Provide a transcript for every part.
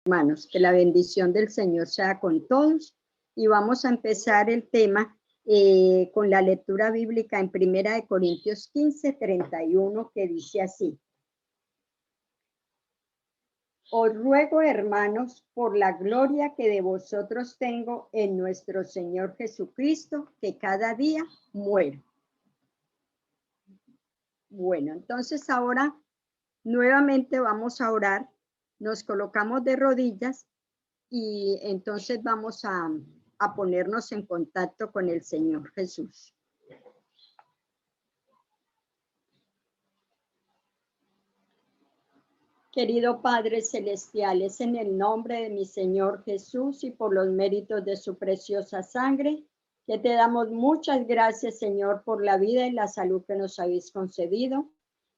Hermanos, que la bendición del Señor sea con todos y vamos a empezar el tema con la lectura bíblica en 1 Corintios 15, 31, que dice así: Os ruego, hermanos, por la gloria que de vosotros tengo en nuestro Señor Jesucristo, que cada día muero. Bueno, entonces ahora nuevamente vamos a orar, nos colocamos de rodillas y entonces vamos a ponernos en contacto con el Señor Jesús. Querido Padre Celestial, es en el nombre de mi Señor Jesús y por los méritos de su preciosa sangre que te damos muchas gracias, Señor, por la vida y la salud que nos habéis concedido.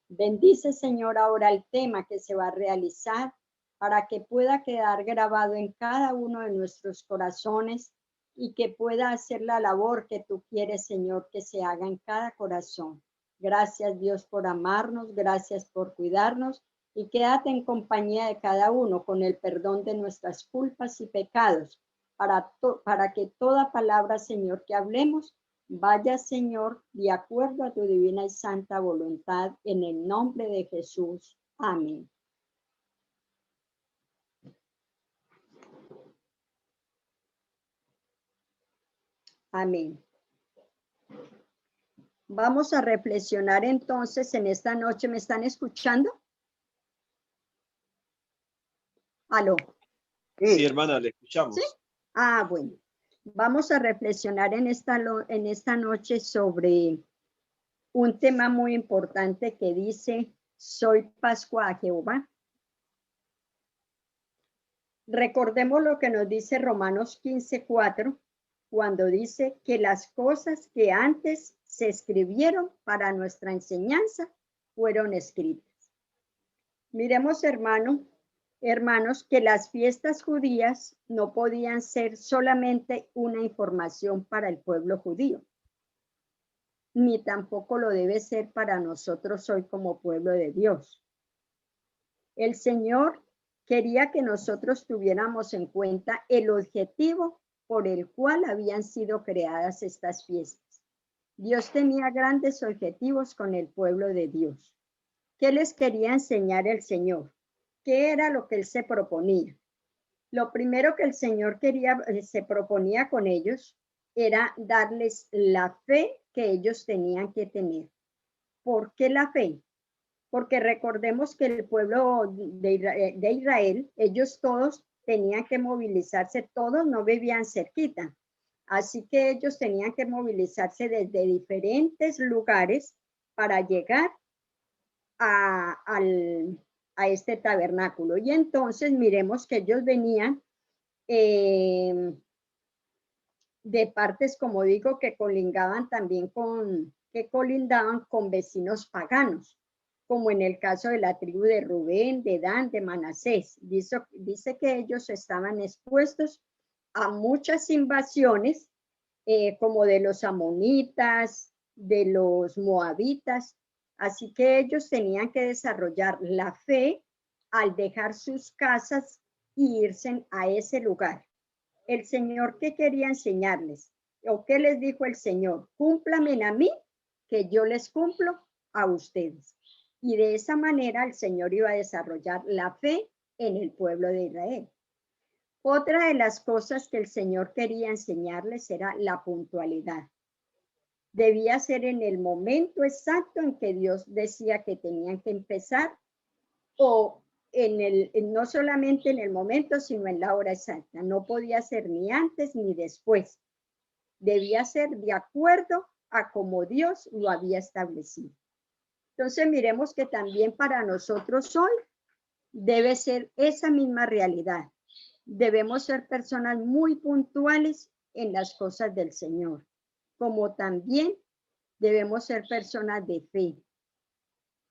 Bendice, Señor, ahora el tema que se va a realizar para que pueda quedar grabado en cada uno de nuestros corazones y que pueda hacer la labor que tú quieres, Señor, que se haga en cada corazón. Gracias, Dios, por amarnos, gracias por cuidarnos y quédate en compañía de cada uno con el perdón de nuestras culpas y pecados para que toda palabra, Señor, que hablemos vaya, Señor, de acuerdo a tu divina y santa voluntad, en el nombre de Jesús. Amén. Amén. Vamos a reflexionar entonces en esta noche. ¿Me están escuchando? ¿Aló? Sí, hermana, le escuchamos. ¿Sí? Ah, bueno. Vamos a reflexionar en esta noche sobre un tema muy importante que dice: soy Pascua a Jehová. Recordemos lo que nos dice Romanos 15:4, cuando dice que las cosas que antes se escribieron para nuestra enseñanza fueron escritas. Miremos, hermanos, que las fiestas judías no podían ser solamente una información para el pueblo judío, ni tampoco lo debe ser para nosotros hoy como pueblo de Dios. El Señor quería que nosotros tuviéramos en cuenta el objetivo por el cual habían sido creadas estas fiestas. Dios tenía grandes objetivos con el pueblo de Dios. ¿Qué les quería enseñar el Señor? ¿Qué era lo que Él se proponía? Lo primero que el Señor se proponía con ellos era darles la fe que ellos tenían que tener. ¿Por qué la fe? Porque recordemos que el pueblo de Israel, ellos todos tenían que movilizarse, todos no vivían cerquita. Así que ellos tenían que movilizarse desde diferentes lugares para llegar a este tabernáculo. Y entonces miremos que ellos venían de partes, como digo, que colindaban con vecinos paganos, como en el caso de la tribu de Rubén, de Dan, de Manasés. Dice que ellos estaban expuestos a muchas invasiones, como de los amonitas, de los moabitas. Así que ellos tenían que desarrollar la fe al dejar sus casas e irse a ese lugar. El Señor, ¿qué quería enseñarles? ¿O qué les dijo el Señor? Cúmplamen a mí, que yo les cumplo a ustedes. Y de esa manera el Señor iba a desarrollar la fe en el pueblo de Israel. Otra de las cosas que el Señor quería enseñarles era la puntualidad. Debía ser en el momento exacto en que Dios decía que tenían que empezar, o no solamente en el momento, sino en la hora exacta. No podía ser ni antes ni después. Debía ser de acuerdo a como Dios lo había establecido. Entonces miremos que también para nosotros hoy debe ser esa misma realidad. Debemos ser personas muy puntuales en las cosas del Señor, como también debemos ser personas de fe,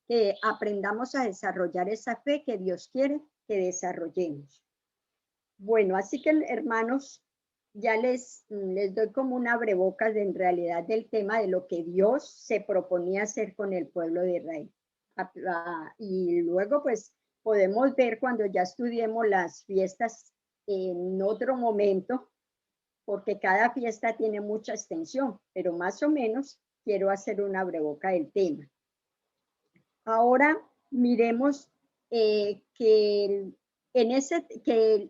que aprendamos a desarrollar esa fe que Dios quiere que desarrollemos. Bueno, así que, hermanos, ya les doy como un abrebocas en realidad del tema de lo que Dios se proponía hacer con el pueblo de Israel. Y luego, pues, podemos ver cuando ya estudiemos las fiestas en otro momento, porque cada fiesta tiene mucha extensión, pero más o menos quiero hacer una abreboca del tema. Ahora miremos que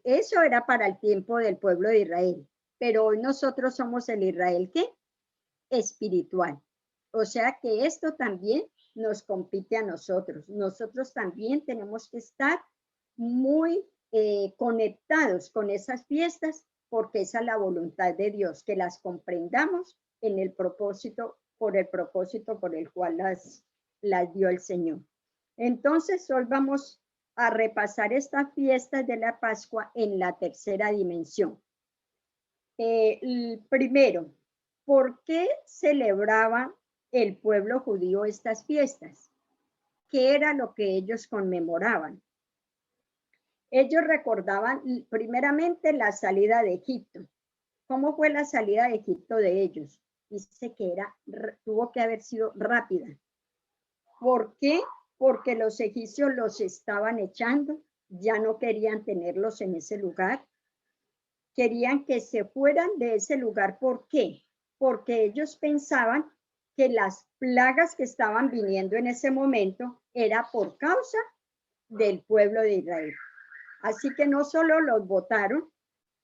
eso era para el tiempo del pueblo de Israel, pero hoy nosotros somos el Israel ¿qué? Espiritual. O sea que esto también nos compite a nosotros. Nosotros también tenemos que estar muy conectados con esas fiestas, porque esa es la voluntad de Dios, que las comprendamos en el propósito por el cual las dio el Señor. Entonces, hoy vamos a repasar estas fiestas de la Pascua en la tercera dimensión. Primero, ¿por qué celebraba el pueblo judío estas fiestas? ¿Qué era lo que ellos conmemoraban? Ellos recordaban primeramente la salida de Egipto. ¿Cómo fue la salida de Egipto de ellos? Dice que tuvo que haber sido rápida. ¿Por qué? Porque los egipcios los estaban echando, ya no querían tenerlos en ese lugar. Querían que se fueran de ese lugar. ¿Por qué? Porque ellos pensaban que las plagas que estaban viniendo en ese momento era por causa del pueblo de Israel. Así que no solo los botaron,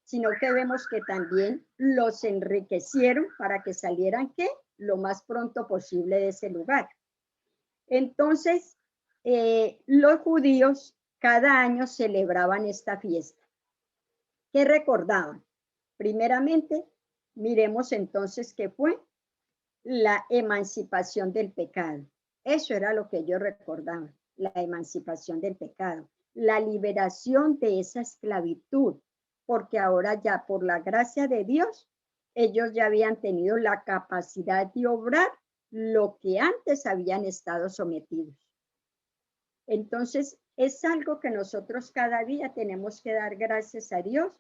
sino que vemos que también los enriquecieron para que salieran ¿qué? Lo más pronto posible de ese lugar. Entonces, los judíos cada año celebraban esta fiesta. ¿Qué recordaban? Primeramente, miremos entonces qué fue la emancipación del pecado. Eso era lo que ellos recordaban, la emancipación del pecado, la liberación de esa esclavitud, porque ahora ya por la gracia de Dios, ellos ya habían tenido la capacidad de obrar lo que antes habían estado sometidos. Entonces, es algo que nosotros cada día tenemos que dar gracias a Dios,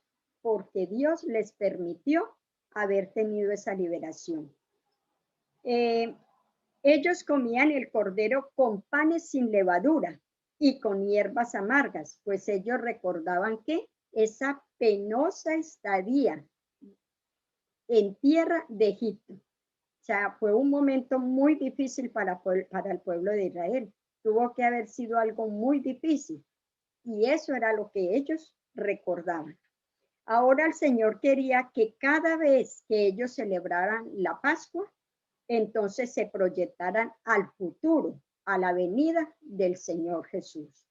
porque Dios les permitió haber tenido esa liberación. Ellos comían el cordero con panes sin levadura y con hierbas amargas, pues ellos recordaban que esa penosa estadía en tierra de Egipto, o sea, fue un momento muy difícil para el pueblo de Israel. Tuvo que haber sido algo muy difícil, y eso era lo que ellos recordaban. Ahora el Señor quería que cada vez que ellos celebraran la Pascua, entonces se proyectaran al futuro, a la venida del Señor Jesús.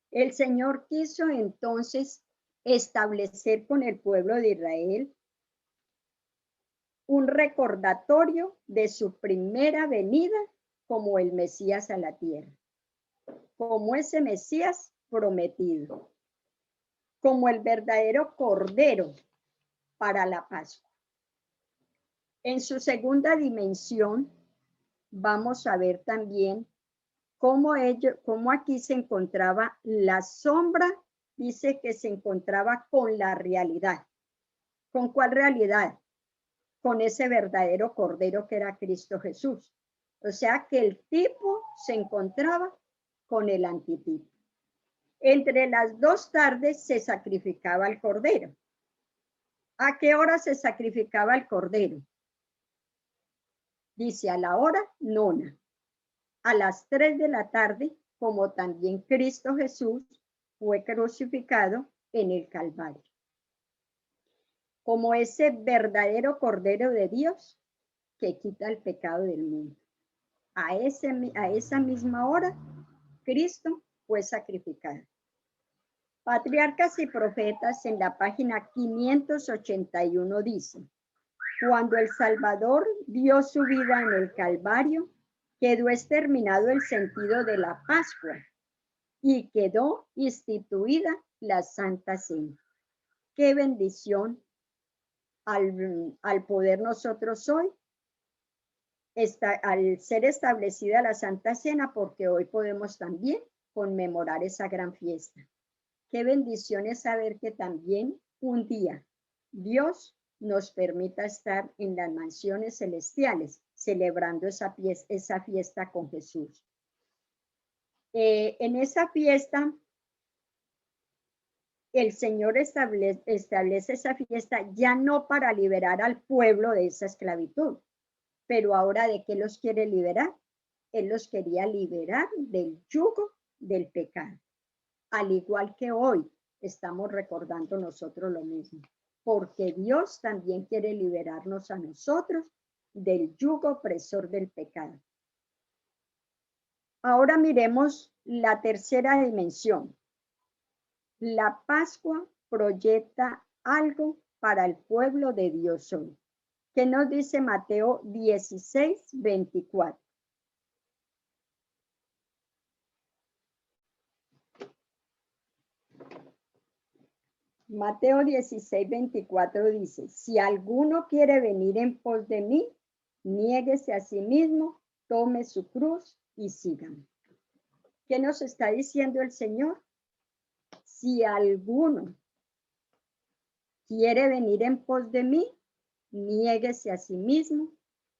El Señor quiso entonces establecer con el pueblo de Israel un recordatorio de su primera venida como el Mesías a la tierra, como ese Mesías prometido, como el verdadero Cordero para la Pascua. En su segunda dimensión, vamos a ver también cómo aquí se encontraba la sombra, dice que se encontraba con la realidad. ¿Con cuál realidad? Con ese verdadero Cordero que era Cristo Jesús. O sea que el tipo se encontraba con el antitipo. Entre las 2 tardes se sacrificaba el Cordero. ¿A qué hora se sacrificaba el Cordero? Dice a la hora nona, a las 3 de la tarde, como también Cristo Jesús fue crucificado en el Calvario. Como ese verdadero Cordero de Dios que quita el pecado del mundo. A esa misma hora, Cristo fue sacrificado. Patriarcas y Profetas en la página 581 dice: cuando el Salvador dio su vida en el Calvario, quedó exterminado el sentido de la Pascua y quedó instituida la Santa Cena. Qué bendición al poder nosotros hoy, al ser establecida la Santa Cena, porque hoy podemos también conmemorar esa gran fiesta. Qué bendición es saber que también un día Dios nos permita estar en las mansiones celestiales celebrando esa fiesta con Jesús. En esa fiesta, el Señor establece esa fiesta ya no para liberar al pueblo de esa esclavitud, pero ahora ¿de qué los quiere liberar? Él los quería liberar del yugo del pecado. Al igual que hoy estamos recordando nosotros lo mismo, porque Dios también quiere liberarnos a nosotros del yugo opresor del pecado. Ahora miremos la tercera dimensión. La Pascua proyecta algo para el pueblo de Dios hoy. ¿Qué nos dice Mateo 16, 24? Mateo 16, 24 dice, si alguno quiere venir en pos de mí, niéguese a sí mismo, tome su cruz y sígame. ¿Qué nos está diciendo el Señor? Si alguno quiere venir en pos de mí, niéguese a sí mismo,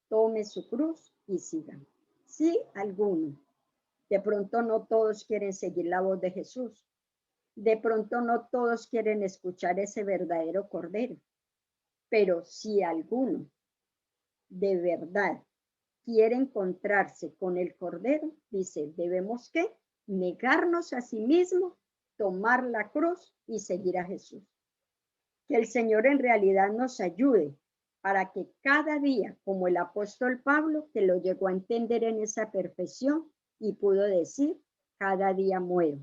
tome su cruz y sígame. Si alguno. De pronto no todos quieren seguir la voz de Jesús. De pronto no todos quieren escuchar ese verdadero Cordero, pero si alguno de verdad quiere encontrarse con el Cordero, dice, debemos ¿qué? Negarnos a sí mismo, tomar la cruz y seguir a Jesús. Que el Señor en realidad nos ayude para que cada día, como el apóstol Pablo, que lo llegó a entender en esa perfección y pudo decir, cada día muero.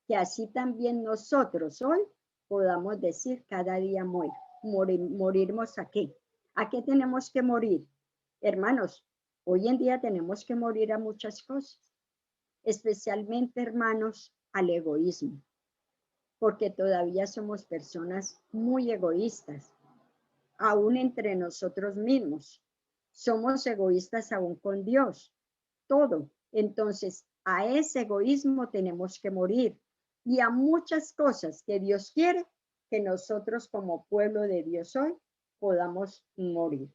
Que así también nosotros hoy podamos decir cada día muero. ¿Morirnos a qué? ¿A qué tenemos que morir? Hermanos, hoy en día tenemos que morir a muchas cosas, especialmente, hermanos, al egoísmo, porque todavía somos personas muy egoístas, aún entre nosotros mismos. Somos egoístas aún con Dios, todo. Entonces, a ese egoísmo tenemos que morir y a muchas cosas que Dios quiere que nosotros como pueblo de Dios hoy podamos morir.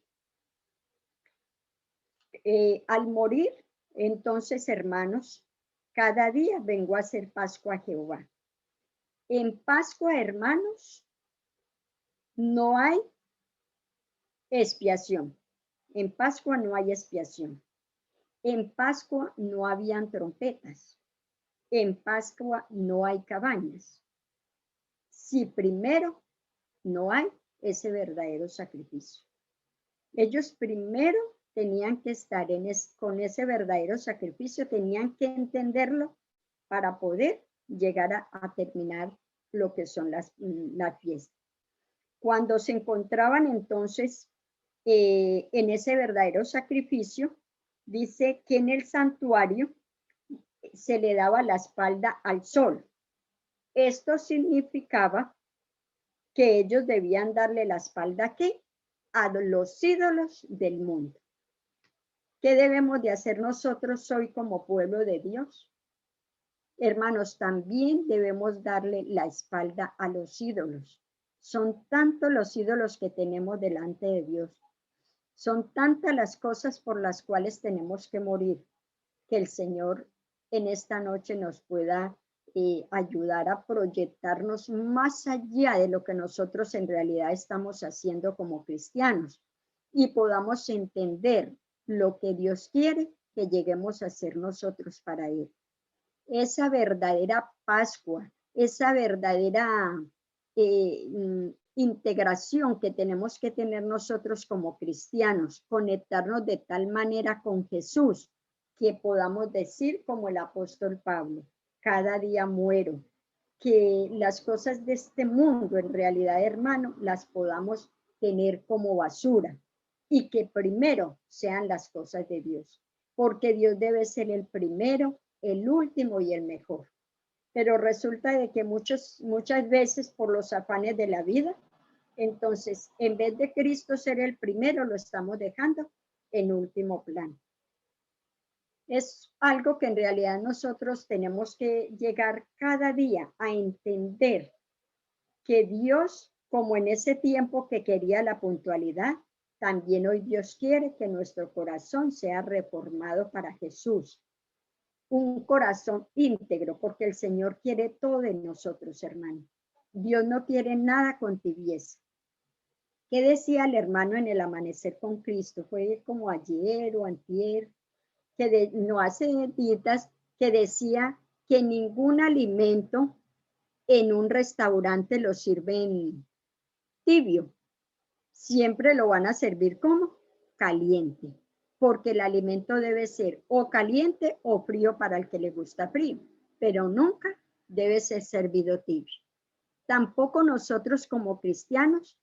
Al morir, entonces, hermanos, cada día vengo a hacer Pascua a Jehová. En Pascua, hermanos, no hay expiación. En Pascua no hay expiación. En Pascua no habían trompetas. En Pascua no hay cabañas. Si primero no hay ese verdadero sacrificio. Ellos primero tenían que estar con ese verdadero sacrificio, tenían que entenderlo para poder llegar a terminar lo que son las fiestas. Cuando se encontraban entonces en ese verdadero sacrificio, dice que en el santuario se le daba la espalda al sol. Esto significaba que ellos debían darle la espalda ¿a qué? A los ídolos del mundo. ¿Qué debemos de hacer nosotros hoy como pueblo de Dios? Hermanos, también debemos darle la espalda a los ídolos. Son tantos los ídolos que tenemos delante de Dios. Son tantas las cosas por las cuales tenemos que morir, que el Señor en esta noche nos pueda ayudar a proyectarnos más allá de lo que nosotros en realidad estamos haciendo como cristianos y podamos entender lo que Dios quiere que lleguemos a hacer nosotros para Él. Esa verdadera Pascua, esa verdadera integración que tenemos que tener nosotros como cristianos, conectarnos de tal manera con Jesús que podamos decir como el apóstol Pablo, cada día muero, que las cosas de este mundo en realidad, hermano, las podamos tener como basura y que primero sean las cosas de Dios, porque Dios debe ser el primero, el último y el mejor. Pero resulta de que muchas veces por los afanes de la vida, entonces en vez de Cristo ser el primero, lo estamos dejando en último plano. Es algo que en realidad nosotros tenemos que llegar cada día a entender que Dios, como en ese tiempo que quería la puntualidad, también hoy Dios quiere que nuestro corazón sea reformado para Jesús. un corazón íntegro, porque el Señor quiere todo de nosotros, hermano. Dios no quiere nada con tibieza. ¿Qué decía el hermano en el amanecer con Cristo? Fue como ayer o antier, que no hace días, que decía que ningún alimento en un restaurante lo sirven tibio. Siempre lo van a servir como caliente, porque el alimento debe ser o caliente o frío para el que le gusta frío, pero nunca debe ser servido tibio. Tampoco nosotros como cristianos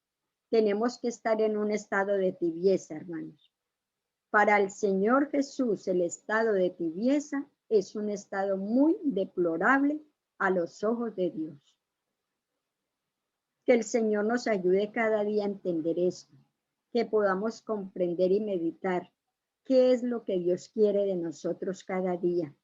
tenemos que estar en un estado de tibieza, hermanos. Para el Señor Jesús, el estado de tibieza es un estado muy deplorable a los ojos de Dios. Que el Señor nos ayude cada día a entender esto, que podamos comprender y meditar qué es lo que Dios quiere de nosotros cada día,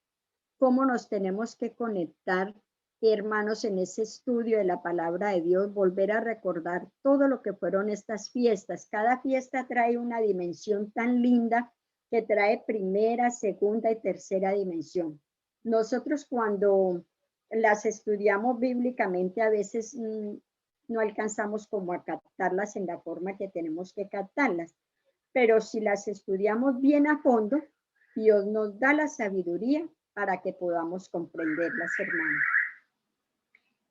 cómo nos tenemos que conectar, hermanos, en ese estudio de la palabra de Dios, volver a recordar todo lo que fueron estas fiestas. Cada fiesta trae una dimensión tan linda que trae primera, segunda y tercera dimensión. Nosotros cuando las estudiamos bíblicamente a veces no alcanzamos como a captarlas en la forma que tenemos que captarlas, pero si las estudiamos bien a fondo, Dios nos da la sabiduría para que podamos comprenderlas, hermanos.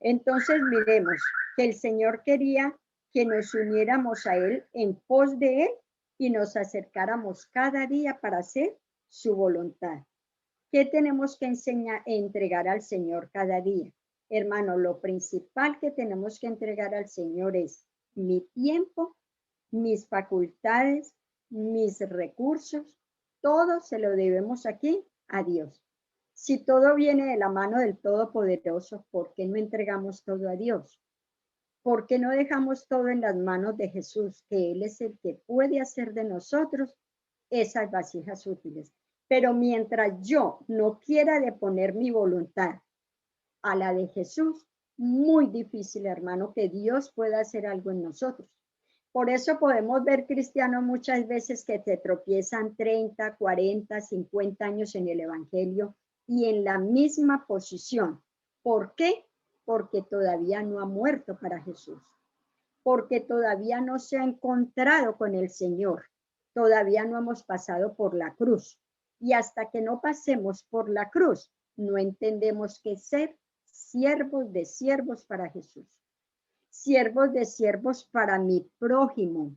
Entonces miremos que el Señor quería que nos uniéramos a Él en pos de Él y nos acercáramos cada día para hacer su voluntad. ¿Qué tenemos que entregar al Señor cada día? Hermano, lo principal que tenemos que entregar al Señor es mi tiempo, mis facultades, mis recursos, todo se lo debemos aquí a Dios. Si todo viene de la mano del Todopoderoso, ¿por qué no entregamos todo a Dios? ¿Por qué no dejamos todo en las manos de Jesús, que Él es el que puede hacer de nosotros esas vasijas útiles? Pero mientras yo no quiera deponer mi voluntad a la de Jesús, muy difícil, hermano, que Dios pueda hacer algo en nosotros. Por eso podemos ver cristianos muchas veces que se tropiezan 30, 40, 50 años en el Evangelio y en la misma posición. ¿Por qué? Porque todavía no ha muerto para Jesús. Porque todavía no se ha encontrado con el Señor. Todavía no hemos pasado por la cruz. Y hasta que no pasemos por la cruz, no entendemos qué ser siervos de siervos para Jesús. Siervos de siervos para mi prójimo,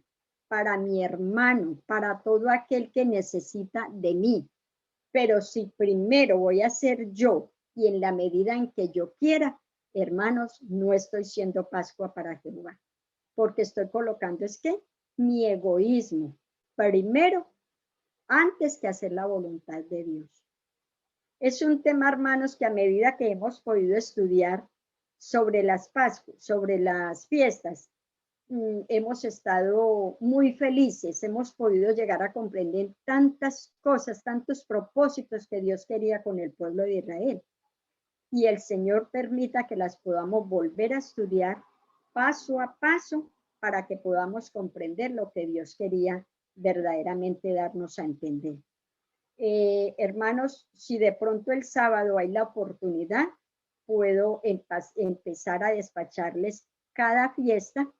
para mi hermano, para todo aquel que necesita de mí. Pero si primero voy a ser yo y en la medida en que yo quiera, hermanos, no estoy siendo Pascua para Jehová, porque estoy colocando es que mi egoísmo primero antes que hacer la voluntad de Dios. Es un tema, hermanos, que a medida que hemos podido estudiar sobre las Pascuas, sobre las fiestas, hemos estado muy felices, hemos podido llegar a comprender tantas cosas, tantos propósitos que Dios quería con el pueblo de Israel. Y el Señor permita que las podamos volver a estudiar paso a paso para que podamos comprender lo que Dios quería verdaderamente darnos a entender. Hermanos, si de pronto el sábado hay la oportunidad, puedo empezar a despacharles cada fiesta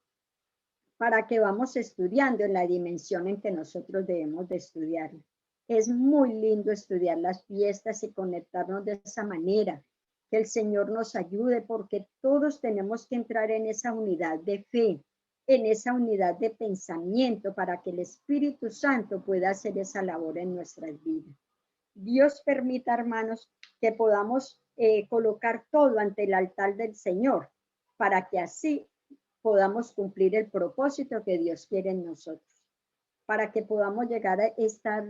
para que vamos estudiando en la dimensión en que nosotros debemos de estudiarla. Es muy lindo estudiar las fiestas y conectarnos de esa manera. Que el Señor nos ayude porque todos tenemos que entrar en esa unidad de fe, en esa unidad de pensamiento para que el Espíritu Santo pueda hacer esa labor en nuestras vidas. Dios permita, hermanos, que podamos colocar todo ante el altar del Señor para que así podamos cumplir el propósito que Dios quiere en nosotros, para que podamos llegar a estar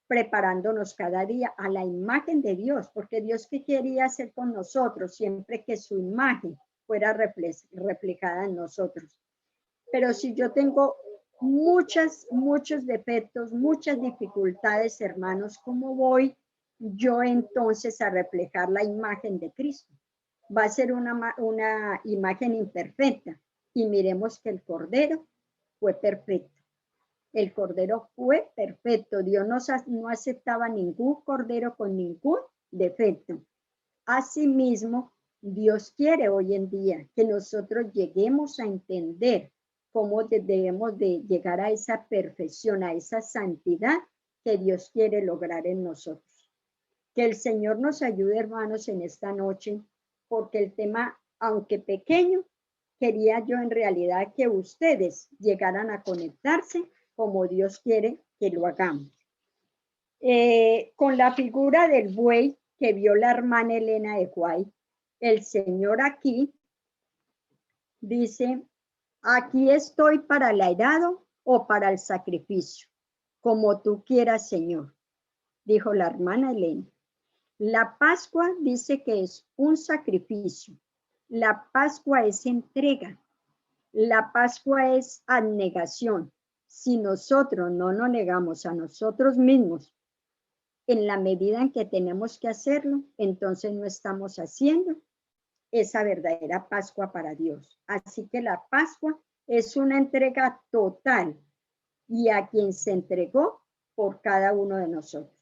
preparándonos cada día a la imagen de Dios, porque Dios qué quería hacer con nosotros siempre que su imagen fuera reflejada en nosotros. Pero si yo tengo muchos defectos, muchas dificultades, hermanos, ¿cómo voy yo entonces a reflejar la imagen de Cristo? Va a ser una imagen imperfecta. Y miremos que el Cordero fue perfecto. El Cordero fue perfecto. Dios no aceptaba ningún cordero con ningún defecto. Asimismo, Dios quiere hoy en día que nosotros lleguemos a entender cómo debemos de llegar a esa perfección, a esa santidad que Dios quiere lograr en nosotros. Que el Señor nos ayude, hermanos, en esta noche, porque el tema, aunque pequeño, quería yo en realidad que ustedes llegaran a conectarse como Dios quiere que lo hagamos. Con la figura del buey que vio la hermana Elena de White, el Señor aquí dice, aquí estoy para el airado o para el sacrificio, como tú quieras, Señor, dijo la hermana Elena. La Pascua dice que es un sacrificio. La Pascua es entrega. La Pascua es abnegación. Si nosotros no nos negamos a nosotros mismos en la medida en que tenemos que hacerlo, entonces no estamos haciendo esa verdadera Pascua para Dios. Así que la Pascua es una entrega total y a quien se entregó por cada uno de nosotros.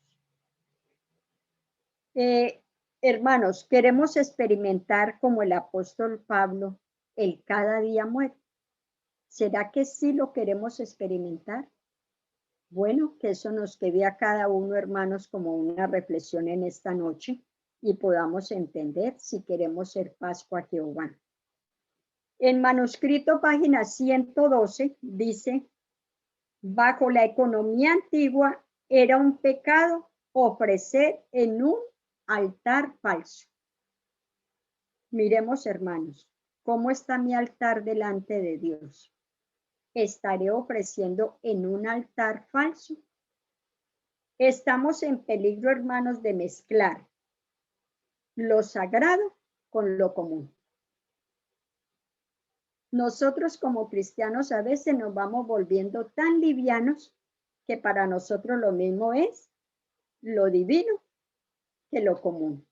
Hermanos, queremos experimentar como el apóstol Pablo, el cada día muere. ¿Será que sí lo queremos experimentar? Bueno, que eso nos quede a cada uno, hermanos, como una reflexión en esta noche y podamos entender si queremos ser Pascua Jehová. En manuscrito, página 112, dice, bajo la economía antigua era un pecado ofrecer en un altar falso. Miremos, hermanos, ¿cómo está mi altar delante de Dios? ¿Estaré ofreciendo en un altar falso? Estamos en peligro, hermanos, de mezclar lo sagrado con lo común. Nosotros como cristianos a veces nos vamos volviendo tan livianos que para nosotros lo mismo es lo divino que lo común.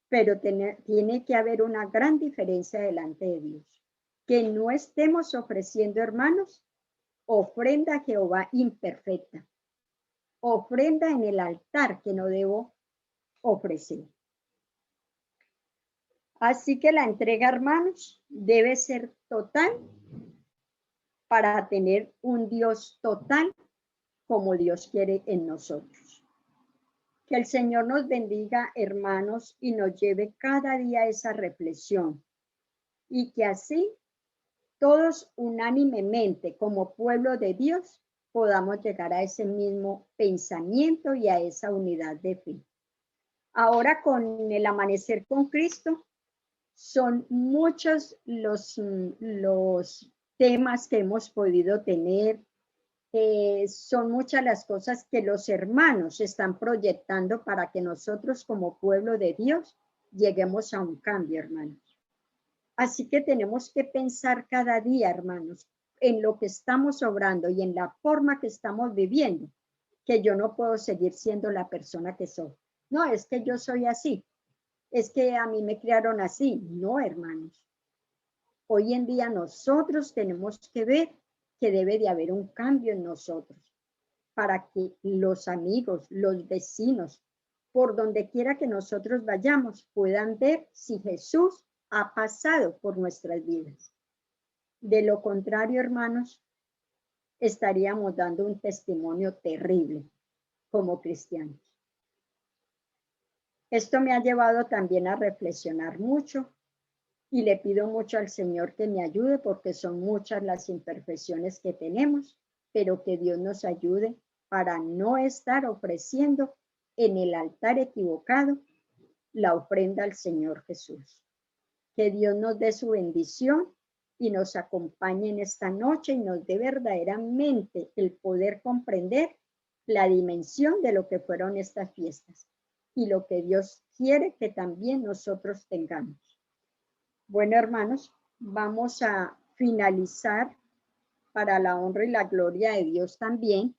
Pero tiene que haber una gran diferencia delante de Dios. Que no estemos ofreciendo, hermanos, ofrenda a Jehová imperfecta. Ofrenda en el altar que no debo ofrecer. Así que la entrega, hermanos, debe ser total para tener un Dios total como Dios quiere en nosotros. Que el Señor nos bendiga, hermanos, y nos lleve cada día a esa reflexión. Y que así, todos unánimemente, como pueblo de Dios, podamos llegar a ese mismo pensamiento y a esa unidad de fe. Ahora, con el amanecer con Cristo, son muchos los temas que hemos podido tener. Son muchas las cosas que los hermanos están proyectando para que nosotros como pueblo de Dios lleguemos a un cambio, hermanos. Así que tenemos que pensar cada día, hermanos, en lo que estamos obrando y en la forma que estamos viviendo, que yo no puedo seguir siendo la persona que soy. No, es que yo soy así. Es que a mí me criaron así. No, hermanos. Hoy en día nosotros tenemos que ver que debe de haber un cambio en nosotros para que los amigos, los vecinos, por donde quiera que nosotros vayamos, puedan ver si Jesús ha pasado por nuestras vidas. De lo contrario, hermanos, estaríamos dando un testimonio terrible como cristianos. Esto me ha llevado también a reflexionar mucho y le pido mucho al Señor que me ayude porque son muchas las imperfecciones que tenemos, pero que Dios nos ayude para no estar ofreciendo en el altar equivocado la ofrenda al Señor Jesús. Que Dios nos dé su bendición y nos acompañe en esta noche y nos dé verdaderamente el poder comprender la dimensión de lo que fueron estas fiestas y lo que Dios quiere que también nosotros tengamos. Bueno, hermanos, vamos a finalizar para la honra y la gloria de Dios también